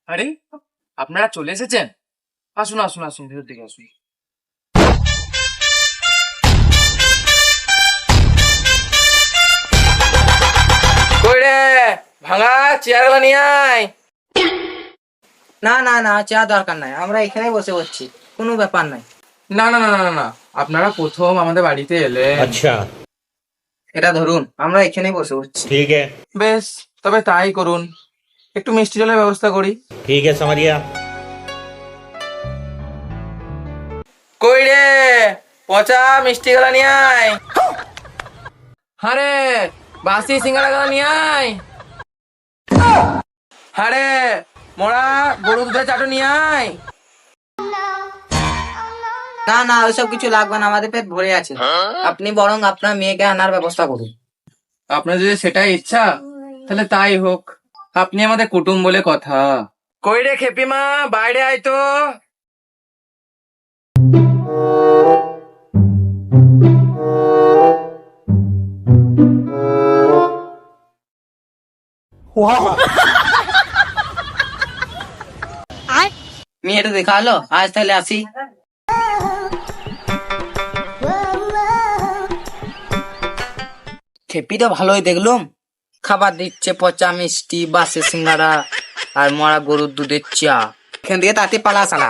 আরে, আপনারা চলে এসেছেন? আসুন আসুন আসুন, ভেতর দিকে আসুন। কই রে, ভাঙা চেয়ার গুলো নিয়ে আয়। না না না, চা দরকার নাই, আমরা এখানেই বসে পড়ছি, কোনো ব্যাপার নাই। না না না না না, আপনারা প্রথম আমাদের বাড়িতে এলেন। अच्छा এটা ধরুন, আমরা এখানেই বসে পড়ছি। ठीक है বেশ, তবে তাই করুন। একটু মিষ্টি জলের ব্যবস্থা করি। ठीक है समरिया কই রে, পচা মিষ্টি গুলো নিয়ে আয়। আরে, বাসি সিঙ্গারা গুলো নিয়ে আয়। আরে, মোড়া গরু দুধের চাটু নিয়ে আয়। না না, ওইসব কিছু লাগবে না, আমাদের পেট ভরে আছে। আপনি বরং আপনার মেয়েকে আনার ব্যবস্থা করুন। আপনার যদি সেটাই ইচ্ছা, তাহলে তাই হোক। আপনি আমাদের কুটুম বলে কথা। কই রে খেপিমা, বাইরে আয় তো। মেয়েটা দেখা হলো, আজ তাহলে আসি। খেপি তো ভালোই দেখলুম, খাবার দিচ্ছে পচা মিষ্টি, বাসে সিঙ্গারা আর মরা গরুর দুধের চা। এখান থেকে তাতে পালা সালা।